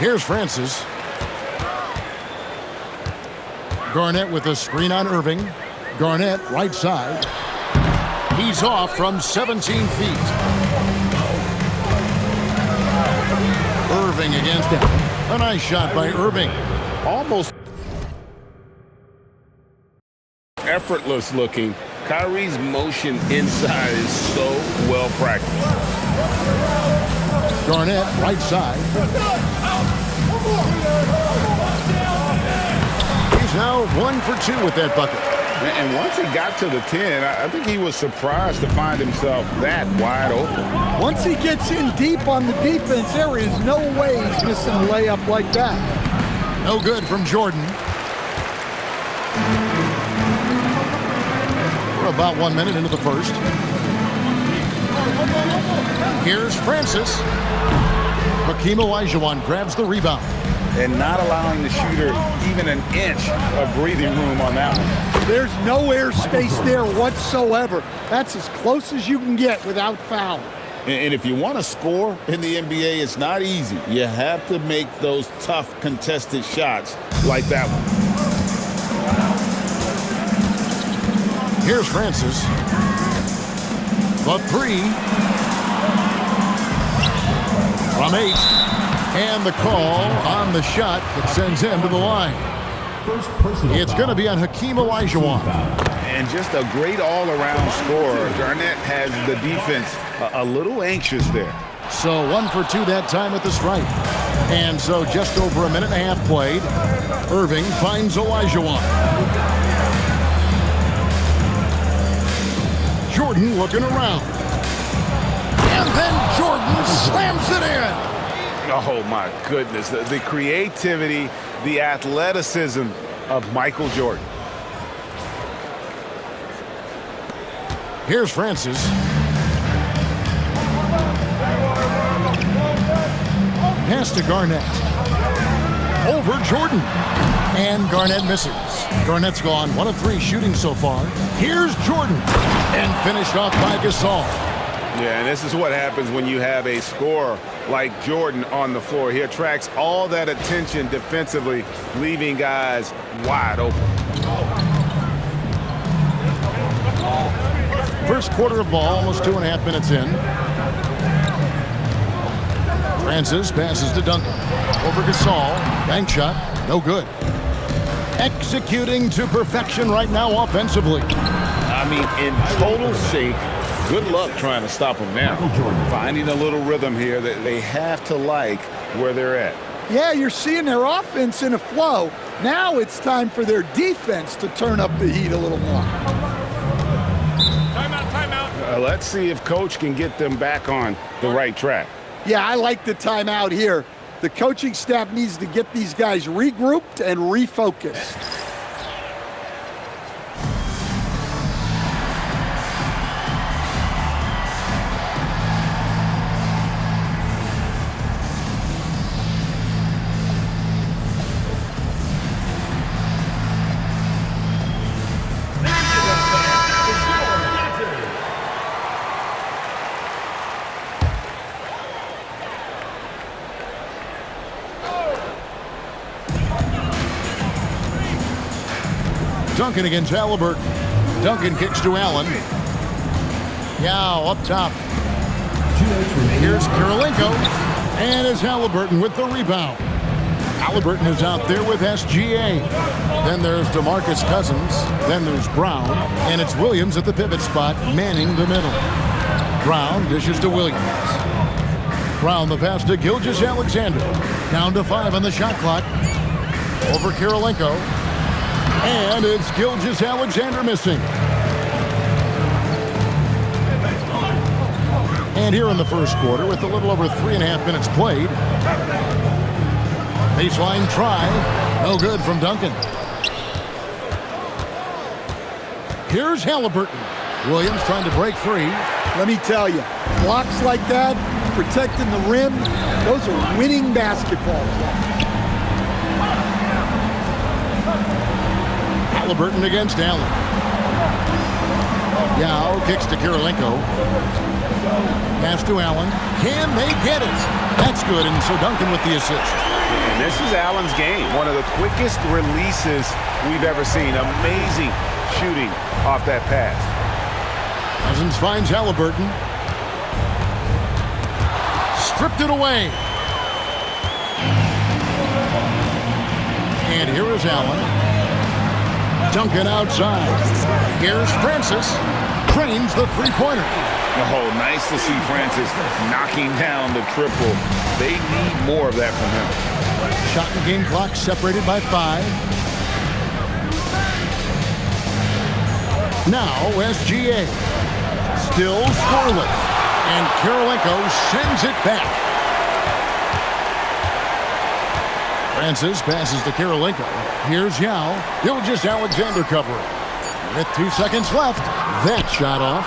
Here's Francis. Garnett with a screen on Irving. Garnett, right side. He's off from 17 feet. Irving against him. A nice shot by Irving. Almost effortless looking. Kyrie's motion inside is so well practiced. Garnett, right side. He's now 1 for 2 with that bucket. And once he got to the 10, I think he was surprised to find himself that wide open. Once he gets in deep on the defense, there is no way he's missing a layup like that. No good from Jordan. We're about 1 minute into the first. Here's Francis. Hakeem Olajuwon grabs the rebound. And not allowing the shooter even an inch of breathing room on that one. There's no air space there whatsoever. That's as close as you can get without foul. And if you want to score in the NBA, it's not easy. You have to make those tough contested shots like that one. Here's Francis. The three. From 8. And the call on the shot that sends him to the line. It's going to be on Hakeem Olajuwon. And just a great all-around scorer. Garnett has the defense a little anxious there. So 1 for 2 that time at the stripe. And so just over a minute and a half played. Irving finds Olajuwon. Jordan looking around. And then Jordan slams it in. Oh, my goodness. The creativity, the athleticism of Michael Jordan. Here's Francis. Pass to Garnett. Over Jordan. And Garnett misses. Garnett's gone 1 of 3 shooting so far. Here's Jordan. And finished off by Gasol. Yeah, and this is what happens when you have a scorer like Jordan on the floor. He attracts all that attention defensively, leaving guys wide open. First quarter of ball, almost 2.5 minutes in. Francis passes to Duncan. Over Gasol. Bank shot. No good. Executing to perfection right now offensively. I mean, in total sync. Good luck trying to stop them now. Finding a little rhythm here that they have to like where they're at. Yeah, you're seeing their offense in a flow. Now it's time for their defense to turn up the heat a little more. Timeout. Let's see if Coach can get them back on the right track. Yeah, I like the timeout here. The coaching staff needs to get these guys regrouped and refocused. Duncan against Halliburton. Duncan kicks to Allen. Yao up top. Here's Kirilenko. And it's Halliburton with the rebound. Halliburton is out there with SGA. Then there's DeMarcus Cousins. Then there's Brown. And it's Williams at the pivot spot, manning the middle. Brown dishes to Williams. Brown the pass to Gilgeous-Alexander. Down to 5 on the shot clock. Over Kirilenko. And it's Gilgeous-Alexander missing. And here in the first quarter, with a little over 3.5 minutes played. Baseline try. No good from Duncan. Here's Halliburton. Williams trying to break free. Let me tell you, blocks like that, protecting the rim, those are winning basketball blocks. Halliburton against Allen. Yao kicks to Kirilenko. Pass to Allen. Can they get it? That's good, and so Duncan with the assist. And this is Allen's game. One of the quickest releases we've ever seen. Amazing shooting off that pass. Cousins finds Halliburton. Stripped it away. And here is Allen. Duncan outside. Here's Francis. Trains the three-pointer. Oh, nice to see Francis knocking down the triple. They need more of that from him. Shot and game clock separated by 5. Now SGA. Still scoreless. And Kirilenko sends it back. Francis passes to Kirilenko. Here's Yao. Gilgeous-Alexander covering. With 2 seconds left. That shot off.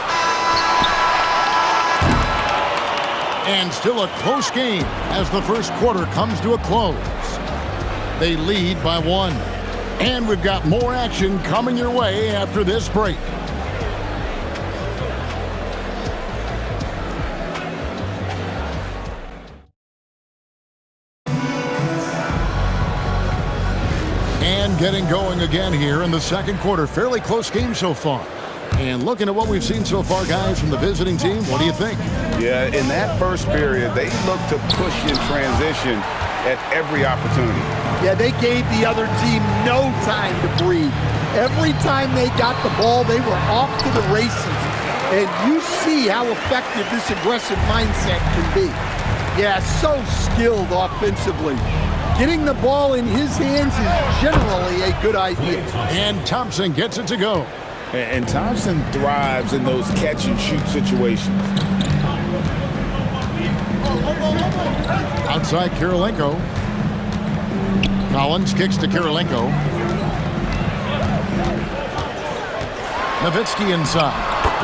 And still a close game as the first quarter comes to a close. They lead by 1. And we've got more action coming your way after this break. And getting going again here in the second quarter. Fairly close game so far. And looking at what we've seen so far, guys, from the visiting team, what do you think? Yeah, in that first period, they looked to push in transition at every opportunity. Yeah, they gave the other team no time to breathe. Every time they got the ball, they were off to the races. And you see how effective this aggressive mindset can be. Yeah, so skilled offensively. Getting the ball in his hands is generally a good idea. And Thompson gets it to go. And Thompson thrives in those catch-and-shoot situations. Outside Kirilenko. Collins kicks to Kirilenko. Nowitzki inside.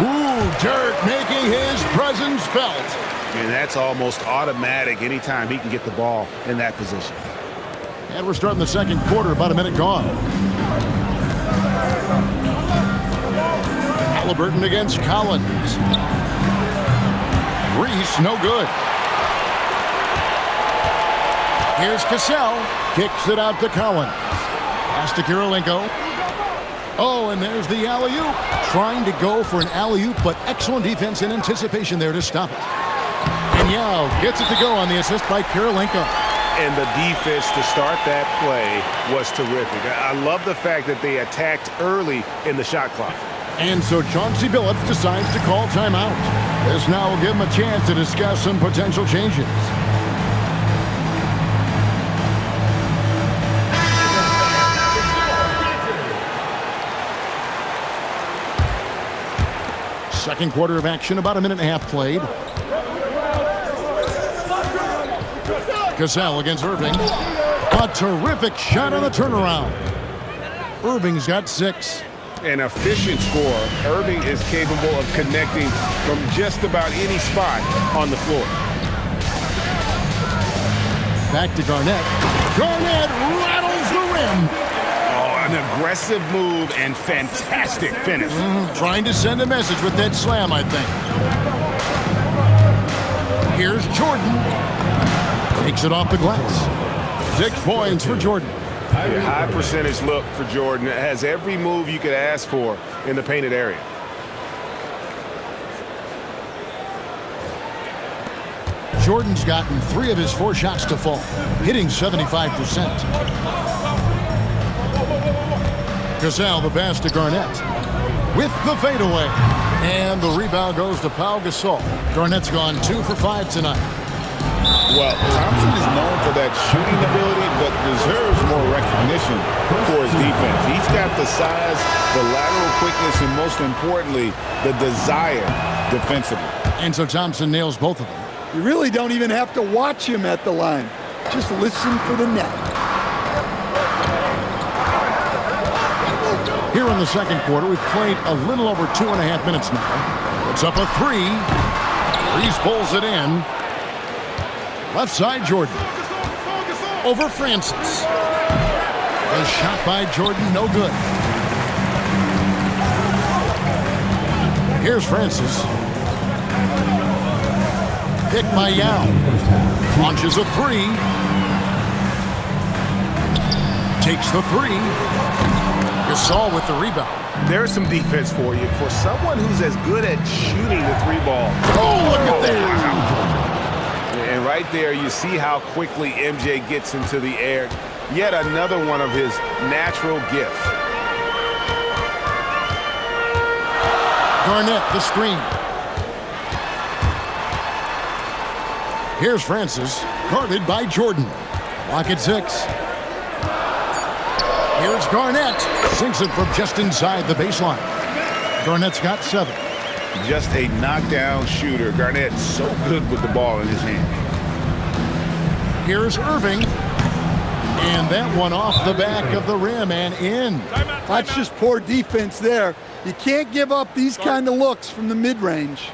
Ooh, Dirk making his presence felt. And that's almost automatic anytime he can get the ball in that position. And we're starting the second quarter, about a minute gone. Halliburton against Collins. Reese, no good. Here's Cassell. Kicks it out to Collins. Pass to Kirilenko. Oh, and there's the alley-oop. Trying to go for an alley-oop, but excellent defense and anticipation there to stop it. And Yao gets it to go on the assist by Kirilenko. And the defense to start that play was terrific. I love the fact that they attacked early in the shot clock. And so Chauncey Billups decides to call timeout. This now will give him a chance to discuss some potential changes. Second quarter of action, about a minute and a half played. Cassell against Irving. A terrific shot on the turnaround. Irving's got 6. An efficient scorer. Irving is capable of connecting from just about any spot on the floor. Back to Garnett. Garnett rattles the rim. Oh, an aggressive move and fantastic finish. Trying to send a message with that slam, I think. Here's Jordan. Takes it off the glass. 6 points for Jordan. A high percentage look for Jordan. It has every move you could ask for in the painted area. Jordan's gotten 3 of his 4 shots to fall, hitting 75%. Cassell, the pass to Garnett. With the fadeaway. And the rebound goes to Pau Gasol. Garnett's gone 2 for 5 tonight. Well, Thompson is known for that shooting ability, but deserves more recognition for his defense. He's got the size, the lateral quickness, and most importantly, the desire defensively. And so Thompson nails both of them. You really don't even have to watch him at the line. Just listen for the net. Here in the second quarter, we've played a little over 2.5 minutes now. It's up a 3. Reese pulls it in. Left side, Jordan. Over Francis. The shot by Jordan, no good. Here's Francis. pick by Yao. Launches a three. Takes the three. Gasol with the rebound. There's some defense for you. For someone who's as good at shooting the three ball. Oh, look at that. And right there, you see how quickly MJ gets into the air. Yet another one of his natural gifts. Garnett, the screen. Here's Francis, guarded by Jordan. Clock at 6. Here's Garnett. Sinks it from just inside the baseline. Garnett's got 7. Just a knockdown shooter. Garnett so good with the ball in his hand. Here's Irving. And that one off the back of the rim and in. That's just poor defense there. You can't give up these kind of looks from the mid-range.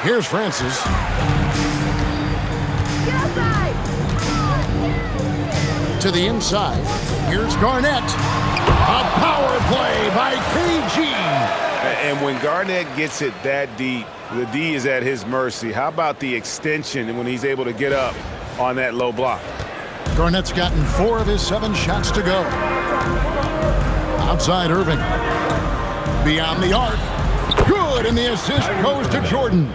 Here's Francis. To the inside. Here's Garnett. A power play by KG. And when Garnett gets it that deep, the D is at his mercy. How about the extension when he's able to get up on that low block? Garnett's gotten 4 of his 7 shots to go. Outside Irving. Beyond the arc. Good, and the assist goes to Jordan.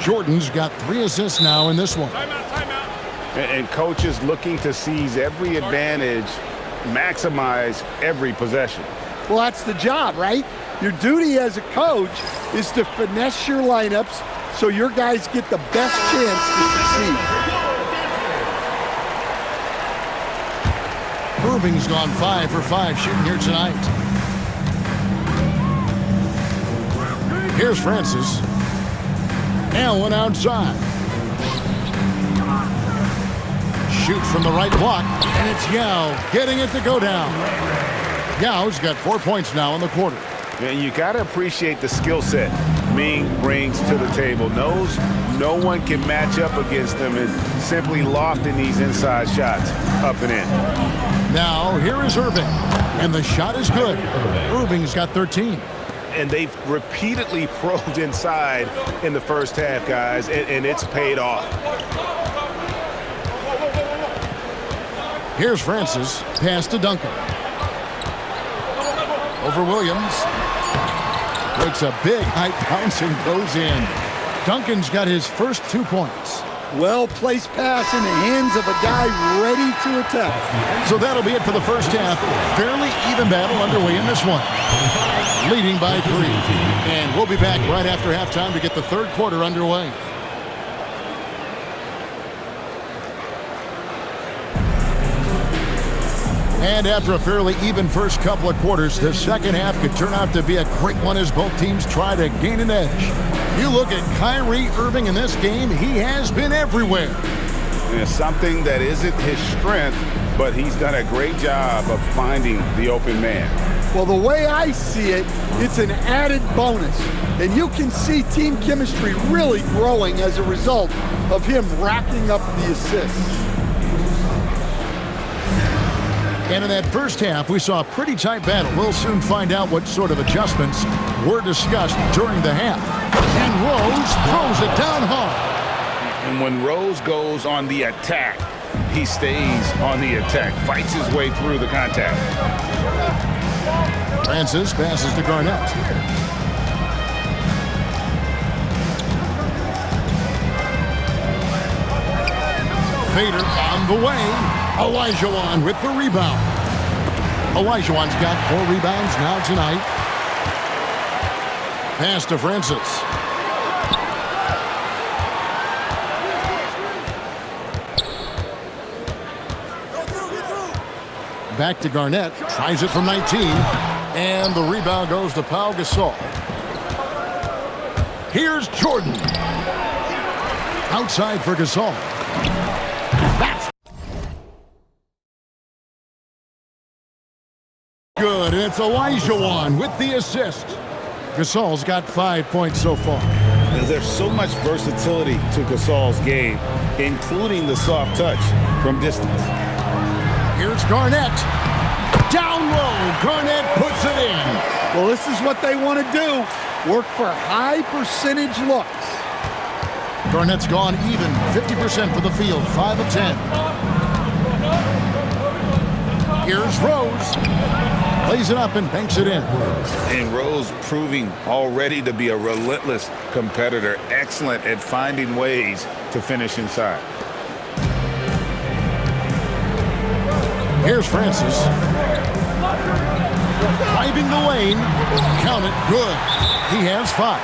Jordan's got 3 assists now in this one. And coaches looking to seize every advantage, maximize every possession. Well, that's the job, right? Your duty as a coach is to finesse your lineups so your guys get the best chance to succeed. Irving's gone 5 for 5 shooting here tonight. Here's Francis. Allen outside. Shoots from the right block, and it's Yao getting it to go down. Yao's got 4 points now in the quarter. And you got to appreciate the skill set Ming brings to the table. Knows no one can match up against him and simply lofting these inside shots up and in. Now, here is Irving, and the shot is good. Irving's got 13. And they've repeatedly probed inside in the first half, guys, and it's paid off. Here's Francis, pass to Duncan. Over Williams. Makes a big high bounce and goes in. Duncan's got his first 2 points. Well-placed pass in the hands of a guy ready to attack. So that'll be it for the first half. Fairly even battle underway in this one. Leading by 3. And we'll be back right after halftime to get the third quarter underway. And after a fairly even first couple of quarters, the second half could turn out to be a great one as both teams try to gain an edge. You look at Kyrie Irving in this game, he has been everywhere. And something that isn't his strength, but he's done a great job of finding the open man. Well, the way I see it, it's an added bonus. And you can see team chemistry really growing as a result of him racking up the assists. And in that first half, we saw a pretty tight battle. We'll soon find out what sort of adjustments were discussed during the half. And Rose throws it down hard. And when Rose goes on the attack, he stays on the attack, fights his way through the contact. Francis passes to Garnett. Fader on the way. Olajuwon with the rebound. Olajuwon's got 4 rebounds now tonight. Pass to Francis. Back to Garnett. Tries it from 19. And the rebound goes to Pau Gasol. Here's Jordan. Outside for Gasol. Good, and it's Olajuwon with the assist. Gasol's got 5 points so far. There's so much versatility to Gasol's game, including the soft touch from distance. Here's Garnett. Down low, Garnett puts it in. Well, this is what they want to do. Work for high percentage looks. Garnett's gone even, 50% for the field, 5 of 10. Here's Rose. Plays it up and banks it in. And Rose proving already to be a relentless competitor, excellent at finding ways to finish inside. Here's Francis. Driving the lane. Count it, good. He has 5.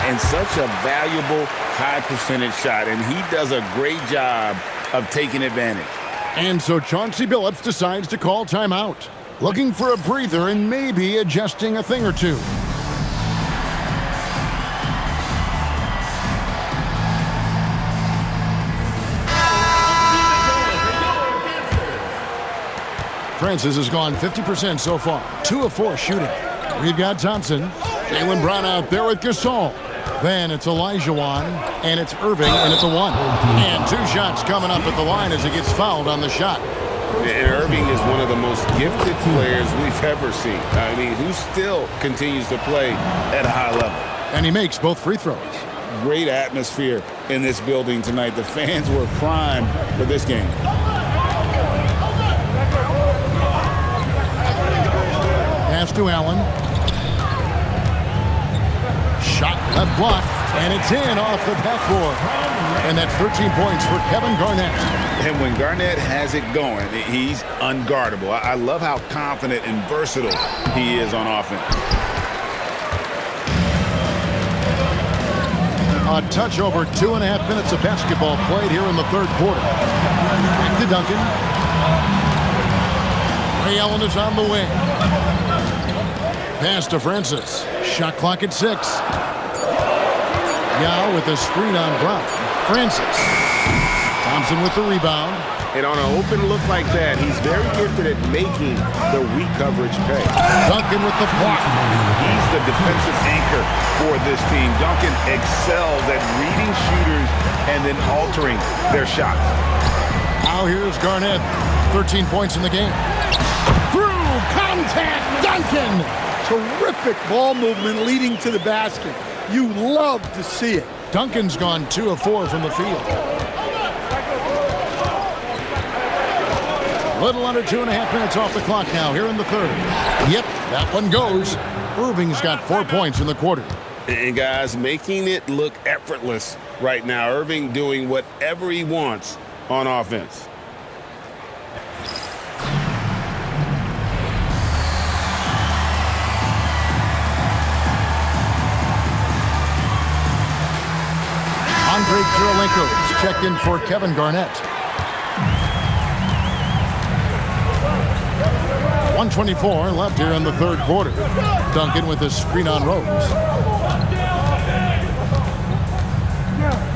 And such a valuable high percentage shot, and he does a great job of taking advantage. And so Chauncey Billups decides to call timeout. Looking for a breather and maybe adjusting a thing or two. Francis has gone 50% so far. 2 of 4 shooting. We've got Thompson. Jaylen Brown out there with Gasol. Then it's Olajuwon, and it's Irving, and it's a 1. And 2 shots coming up at the line as he gets fouled on the shot. And Irving is one of the most gifted players we've ever seen. I mean, who still continues to play at a high level. And he makes both free throws. Great atmosphere in this building tonight. The fans were primed for this game. Pass to Allen. Shot left block, and it's in off the backboard. And that's 13 points for Kevin Garnett. And when Garnett has it going, he's unguardable. I love how confident and versatile he is on offense. A touch over 2.5 minutes of basketball played here in the third quarter. Back to Duncan. Ray Allen is on the wing. Pass to Francis. Shot clock at 6. Yao with a screen on Brown. Francis. Thompson with the rebound. And on an open look like that, he's very gifted at making the weak coverage pay. Duncan with the block. He's the defensive anchor for this team. Duncan excels at reading shooters and then altering their shots. Now here's Garnett. 13 points in the game. Through contact, Duncan. Terrific ball movement leading to the basket. You love to see it. Duncan's gone 2 of 4 from the field. A little under 2.5 minutes off the clock now here in the third. Yep, that one goes. Irving's got 4 points in the quarter. And guys, making it look effortless right now. Irving doing whatever he wants on offense. Andre Kirilenko is checked in for Kevin Garnett. 1:24 left here in the third quarter. Duncan with his screen on Rose.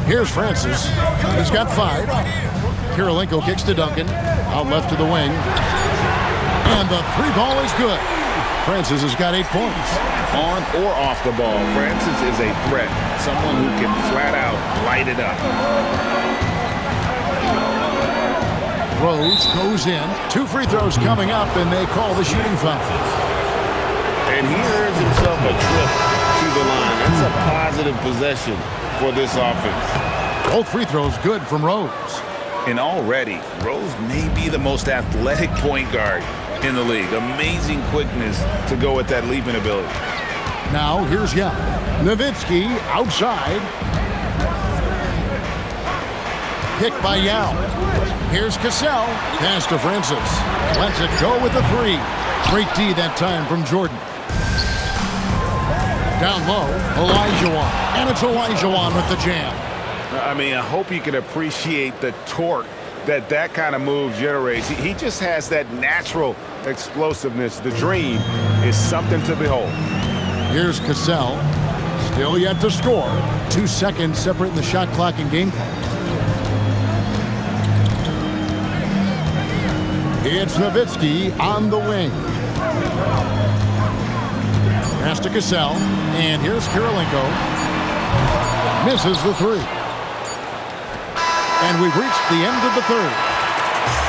Here's Francis. He's got 5. Kirilenko kicks to Duncan. Out left to the wing. And the 3 ball is good. Francis has got 8 points. On or off the ball, Francis is a threat. Someone who can flat out light it up. Rose goes in. 2 free throws coming up, and they call the shooting foul. And he earns himself a trip to the line. That's a positive possession for this offense. Both free throws good from Rose. And already, Rose may be the most athletic point guard in the league. Amazing quickness to go with that leaping ability. Now here's Yao. Nowitzki outside. Picked by Yao. Here's Cassell. Pass to Francis. Lets it go with the 3. Great D that time from Jordan. Down low, Olajuwon. And it's Olajuwon with the jam. I mean, I hope you can appreciate the torque that kind of move generates. He just has that natural explosiveness. The dream is something to behold. Here's Cassell. Still yet to score. 2 seconds separating the shot clock and game clock. It's Nowitzki on the wing. Pass to Cassell, and here's Kirilenko. Misses the three. And we've reached the end of the third.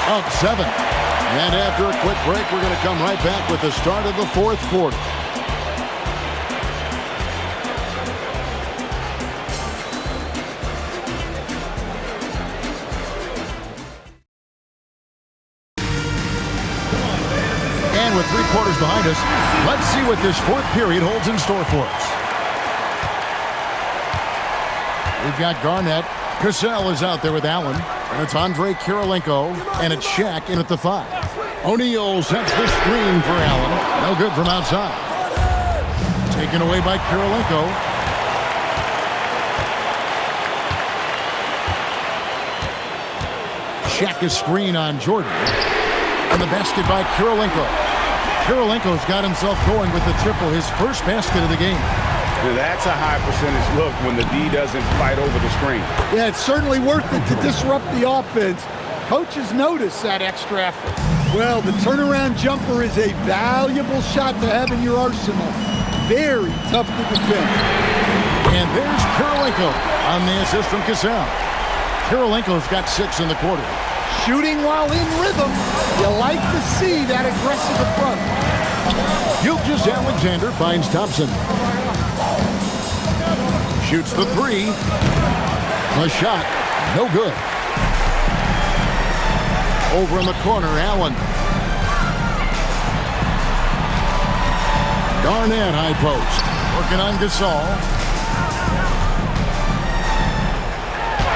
Up 7. And after a quick break, we're going to come right back with the start of the fourth quarter. And with 3 quarters behind us, let's see what this fourth period holds in store for us. We've got Garnett. Cassell is out there with Allen. And it's Andrei Kirilenko. And it's Shaq in at the 5. O'Neal sets the screen for Allen. No good from outside. Taken away by Kirilenko. Shaq is screen on Jordan. And the basket by Kirilenko. Kirilenko's got himself going with the triple, his first basket of the game. That's a high percentage look when the D doesn't fight over the screen. Yeah, it's certainly worth it to disrupt the offense. Coaches notice that extra effort. Well, the turnaround jumper is a valuable shot to have in your arsenal. Very tough to defend. And there's Kirilenko on the assist from Cassell. Kirilenko's got 6 in the quarter. Shooting while in rhythm. You like to see that aggressive approach. Gilgeous-Alexander finds Thompson. Shoots the 3. The shot, no good. Over in the corner, Allen. Garnett high post. Working on Gasol.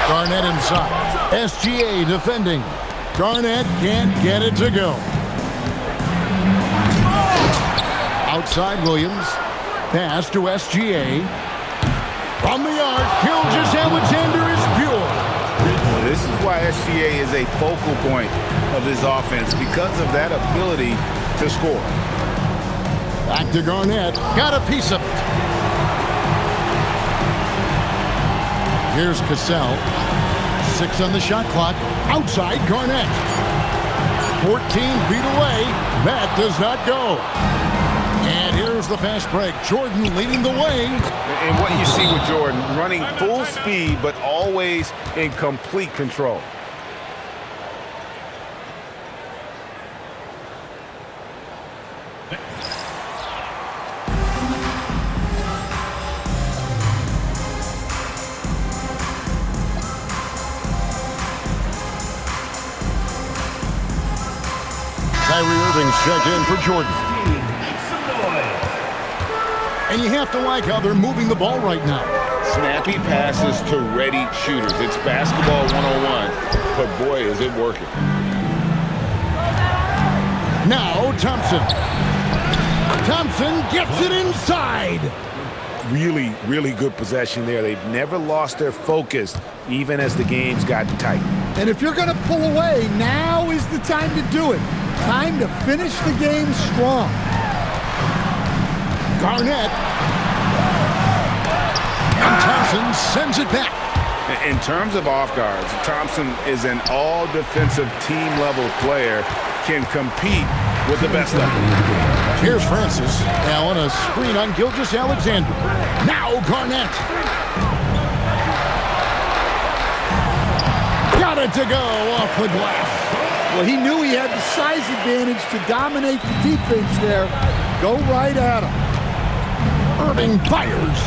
Garnett inside. SGA defending. Garnett can't get it to go. Outside Williams. Pass to SGA. From the arc, Gilgeous-Alexander is pure. This is why SGA is a focal point of this offense, because of that ability to score. Back to Garnett. Got a piece of it. Here's Cassell. 6 on the shot clock. Outside Garnett. 14 feet away. That does not go. And here's the fast break. Jordan leading the way. And what you see with Jordan, running full speed, but always in complete control. Kyrie Irving's checked in for Jordan. And you have to like how they're moving the ball right now. Snappy passes to ready shooters. It's basketball 101, but boy, is it working. Now Thompson. Thompson gets it inside. Really, really good possession there. They've never lost their focus, even as the game's gotten tight. And if you're going to pull away, now is the time to do it. Time to finish the game strong. Garnett. And Thompson sends it back. In terms of off guards, Thompson is an all-defensive team-level player, can compete with the best of them. Here's Francis. Allen, a screen on Gilgeous-Alexander. Now Garnett. Got it to go off the glass. Well, he knew he had the size advantage to dominate the defense there. Go right at him. Irving fires.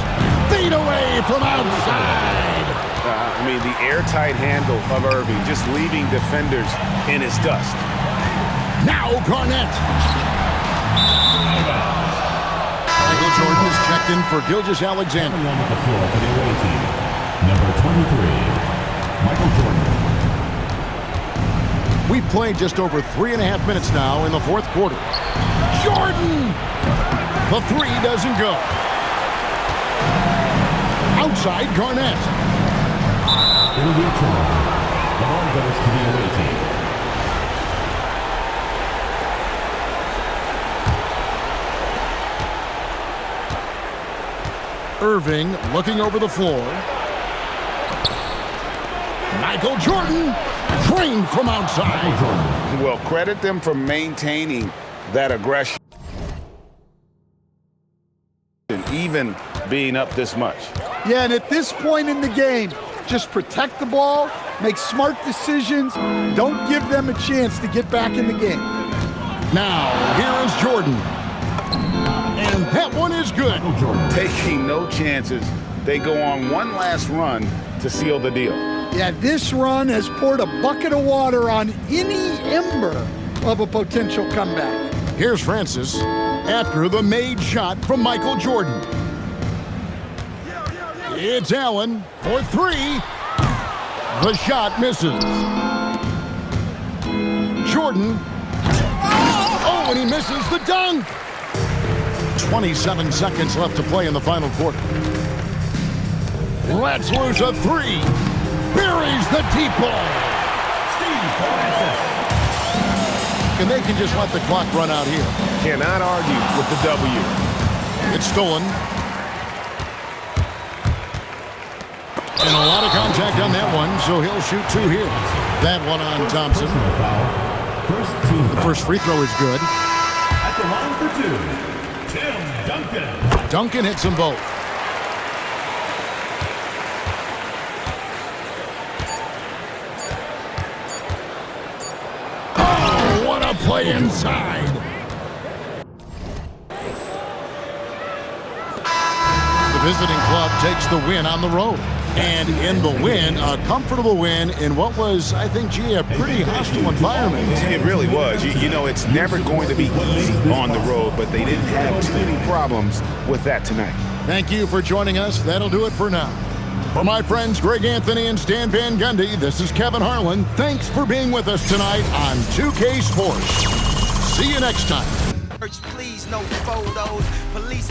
Fade away from outside. The airtight handle of Irving, just leaving defenders in his dust. Now Garnett. Michael Jordan is checked in for Gilgeous-Alexander. On the floor for the away team, number 23, Michael Jordan. We've played just over 3.5 minutes now in the fourth quarter. Jordan! The 3 doesn't go. Outside Garnett. It'll be a turnover. The ball goes to the away team. Irving looking over the floor. Michael Jordan trained from outside. Well, credit them for maintaining that aggression. even being up this much. Yeah, and at this point in the game, just protect the ball, make smart decisions, don't give them a chance to get back in the game. Now, here is Jordan. And that one is good. Taking no chances, they go on one last run to seal the deal. Yeah, this run has poured a bucket of water on any ember of a potential comeback. Here's Francis after the made shot from Michael Jordan. It's Allen for three. The shot misses. Jordan. Oh, and he misses the dunk. 27 seconds left to play in the final quarter. Let's lose a three. Buries the deep ball. And they can just let the clock run out here. Cannot argue with the W. It's stolen. And a lot of contact on that one, so he'll shoot two here. That one on Thompson. The first free throw is good. At the line for two, Tim Duncan. Duncan hits them both. Oh, what a play inside. The visiting club takes the win on the road. And in the win, a comfortable win in what was, I think, a pretty hostile environment. It really was. You know, it's never going to be easy on the road, but they didn't have too many problems with that tonight. Thank you for joining us. That'll do it for now. For my friends Greg Anthony and Stan Van Gundy, this is Kevin Harlan. Thanks for being with us tonight on 2K Sports. See you next time. Please, no photos. Police